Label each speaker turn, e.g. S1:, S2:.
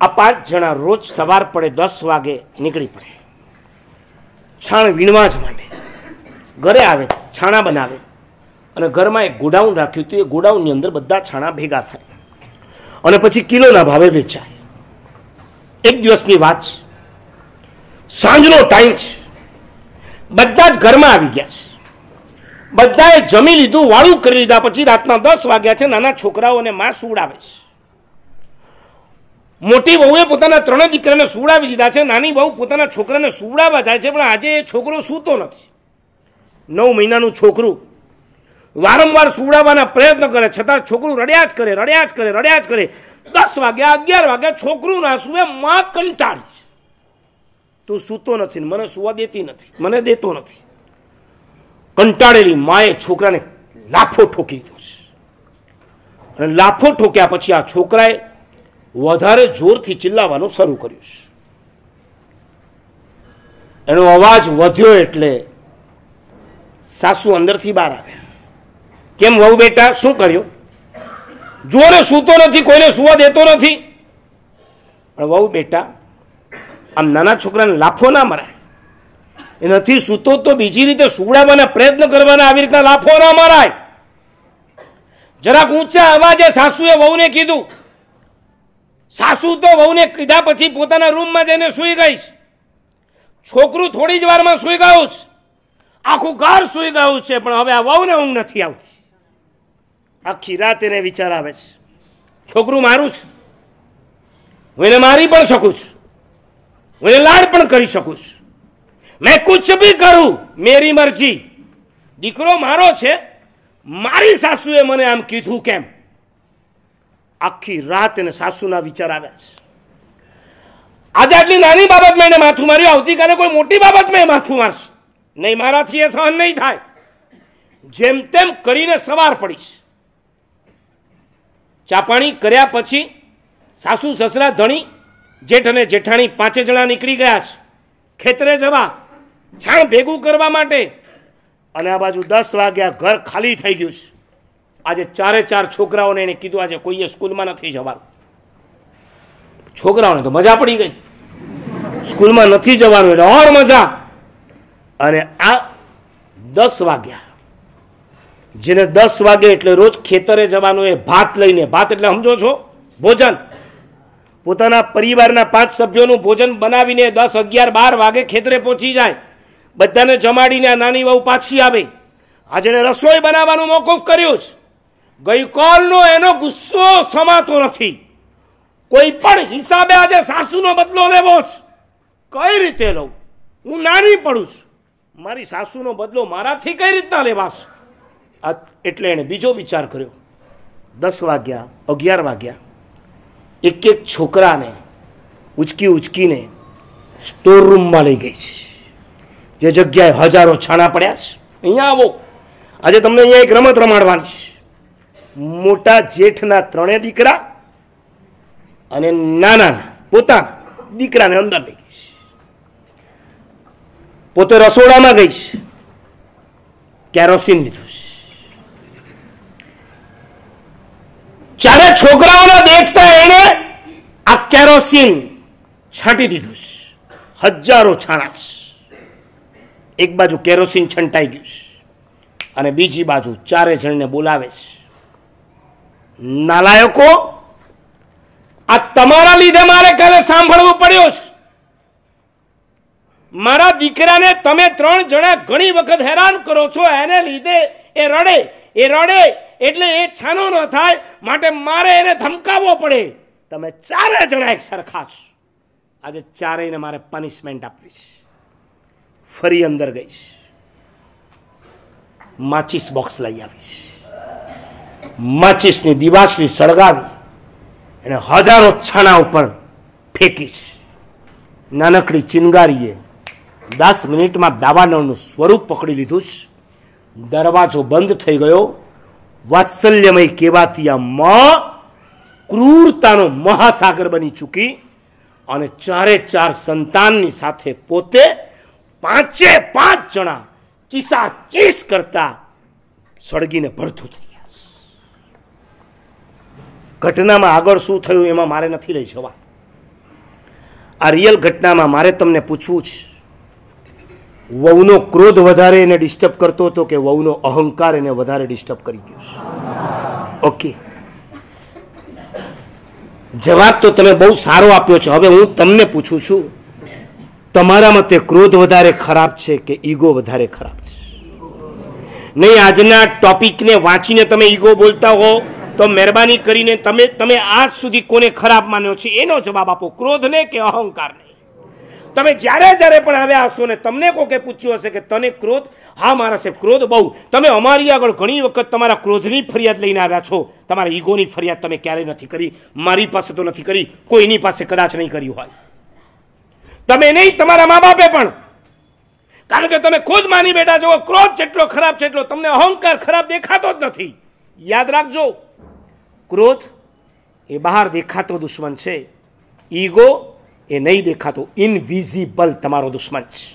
S1: આ 5 જણા રોજ સવાર પડે 10 વાગે નીકળી પડે, છાણ વીણવા જ માંડે, ઘરે આવે છાણા બનાવે અને ઘરમાં એક ગોડાઉન રાખ્યું હતું, એ ગોડાઉનની અંદર બધા છાણા ભેગા થાય અને પછી કિલોના ભાવે વેચાય. એક દિવસની વાત છે, સાંજનો ટાઈમ છે, બધા જ ઘરમાં આવી ગયા છે, બધાએ જમી લીધું, વાળું કરી લીધા, પછી રાતના 10 વાગ્યા છે, નાના છોકરાઓને માં સુવડાવે છે. મોટી વહુએ પોતાના 3 દીકરાને સુવડાવી દીધા છે, નાની વહુ પોતાના છોકરાને સુવડાવવા જાય છે, પણ આજે એ છોકરો સૂતો નથી. 9 મહિનાનું છોકરું વારંવાર સુવડાવવાના પ્રયત્ન કરે, છતાં છોકરું રડ્યા જ કરે, રડ્યા જ કરે, રડ્યા જ કરે. 10 વાગ્યા, 11 વાગ્યા, છોકરું ના સુવે, માં કંટાળી, તું સૂતો નથી, મને સુવા દેતી નથી, મને દેતો નથી. કંટાળેલી માએ છોકરાને લાફો ઠોકી દીધો છે અને લાફો ઠોક્યા પછી આ છોકરાએ વધારે જોરથી ચિલ્લાવવાનું શરૂ કર્યું છે. એનો અવાજ વધ્યો એટલે સાસુ અંદરથી બહાર આવ્યા. કેમ વહુ બેટા, શું કર્યું? જુઓ ને, સૂતો નથી, કોઈને સુવા દેતો નથી. પણ વહુ બેટા, આમ નાના છોકરાને લાફો ના મરાય, એ નથી સૂતો તો બીજી રીતે સુવડાવવાના પ્રયત્ન કરવાના, આવી રીતના લાફો ના મરાય. જરાક ઊંચા અવાજે સાસુએ વહુને કીધું. સાસુ તો વહુને કીધા પછી પોતાના રૂમમાં જઈને સૂઈ ગઈ. છોકરું થોડી જ વારમાં સૂઈ ગયું છે, આખું ઘર સૂઈ ગયું છે, પણ હવે આ વહુને ઊંઘ નથી આવતી. આખી રાત એને વિચાર આવે છે, છોકરું મારું છે, હું એને મારી પણ શકું છું, હું એને લાડ પણ કરી શકું છું, મેં કુછ ભી કરું, મેરી મરજી. દીકરો મારો છે, મારી સાસુએ મને આમ કીધું કેમ? આખી રાત એને સાસુના વિચાર આવ્યા છે. આજે આટલી નાની બાબતમાં એને માથું માર્યું, આવતીકાલે કોઈ મોટી બાબતમાં એ માથું મારશે. નહીં, મારાથી એ સહન નહીં થાય. જેમ તેમ કરીને સવાર પડીશ. ચા પાણી કર્યા પછી સાસુ, સસરા, ધણી, જેઠ અને જેઠાણી 5 જણા નીકળી ગયા છે ખેતરે જવા, છાણ ભેગું કરવા માટે. અને આ બાજુ 10 વાગ્યા, ઘર ખાલી થઈ ગયું છે. આજે 4 છોકરાઓને એને કીધું આજે કોઈએ સ્કૂલમાં નથી જવાનું. છોકરાઓને તો મજા પડી ગઈ, સ્કૂલમાં નથી જવાનું એટલે ઓર મજા. અને આ 10 વાગ્યા, જેને 10 વાગે એટલે રોજ ખેતરે જવાનું, એ ભાત લઈને, ભાત એટલે સમજો છો, ભોજન, પોતાના પરિવારના 5 સભ્યોનું ભોજન બનાવીને 10, 11, 12 વાગે ખેતરે પહોંચી જાય. બધાને જમાડીને આ નાની વહુ પાછી આવે. આજે એને રસોઈ બનાવવાનું મોકૂફ કર્યું છે. ગઈકાલનો એનો ગુસ્સો સમાતો નથી. કોઈ પણ હિસાબે આજે સાસુનો બદલો લેવો છે. કઈ રીતે લઉં? હું નાની પડું છું, મારી સાસુનો બદલો મારાથી કઈ રીતના લેવાશે? એટલે એને બીજો વિચાર કર્યો. 10 વાગ્યા, 11 વાગ્યા, એક છોકરાને ઉચકીને સ્ટોર રૂમમાં લઈ ગઈ છે, જે જગ્યાએ હજારો છાણા પડ્યા છે. અહીંયા આવો, આજે તમને અહીંયા એક રમત રમાડવાની છે. મોટા જેઠના 3 દીકરા અને નાના પોતાના દીકરાને અંદર લઈ ગઈ છે. પોતે રસોડામાં ગઈ છે, કેરોસીન લીધું છે. 4 છોકરાઓને દેખતા એને આ કેરોસીન છાંટી દીધું છે. હજારો છાણા છે. એક બાજુ કેરોસીન છંટાઈ ગયું છે અને બીજી બાજુ 4 જણને બોલાવે છે. નાલાયકો, આ તમારા લીધે મારે કાલે સાંભળવું પડ્યું છે. મારા દીકરાને તમે 3 જણા ઘણી વખત હેરાન કરો છો, એને લીધે એ રડે એટલે એ છાનો ન થાય, માટે મારે એને ધમકાવવો પડે. તમે 4 જણા એક સરખા છો. આજે 4ને મારે પનિશમેન્ટ આપવી છે. ફરી અંદર ગઈશ, માચિસ બોક્સ લઈ આવીશ, માચિસની દિવાસળી સળગાવી એને હજારો છાના ઉપર ફેંકીશ. નાનકડી ચિનગારીએ 10 મિનિટમાં દાવાનળનું સ્વરૂપ પકડી લીધું છે. દરવાજો બંધ થઈ ગયો. વાત્સલ્યમય કહેવાતી આ માં ક્રૂરતાનો મહાસાગર બની ચૂકી અને 4 સંતાનની સાથે પોતે 5 જણા ચીસાચીસ કરતા સળગીને ભડથું થઈ ગયા. ઘટનામાં આગળ શું થયું એમાં મારે નથી લઈ જવા. આ રિયલ ઘટનામાં મારે તમને પૂછવું છે, વહુનો ક્રોધ વધારે એને ડિસ્ટર્બ કરતો હતો કે વહુનો અહંકાર એને વધારે ડિસ્ટર્બ કરી ગયો છે? ઓકે, જવાબ તો તમે બહુ સારો આપ્યો છે. હવે હું તમને પૂછું છું, તમારા મતે ક્રોધ વધારે ખરાબ છે કે ઈગો વધારે ખરાબ છે? નહીં, આજના ટોપિકને વાંચીને તમે ઈગો બોલતા હો તો મહેરબાની કરીને તમે આજ સુધી કોને ખરાબ માન્યો છે એનો જવાબ આપો, ક્રોધને કે અહંકારને. તમે જ્યારે પણ આવ્યા હશો ને તમને કોકે પૂછ્યું હશે કે તને ક્રોધ? હા મારા સાહેબ ક્રોધ બહુ. તમે અમારી આગળ ઘણી વખત તમારા ક્રોધની ફરિયાદ લઈને આવ્યા છો, તમારા ઈગોની ફરિયાદ તમે ક્યારેય નથી કરી. મારી પાસે તો નથી કરી, કોઈની પાસે કદાચ નહીં કરી હોય. તમે નહીં, તમારા મા બાપે પણ. કારણ કે તમે ખુદ માની બેઠા છો ક્રોધ જેટલો ખરાબ છે એટલો તમને અહંકાર ખરાબ દેખાતો જ નથી. યાદ રાખજો, ક્રોધ એ બહાર દેખાતો દુશ્મન છે, ઈગો એ નહીં દેખાતો, ઇનવિઝિબલ તમારો દુશ્મન છે.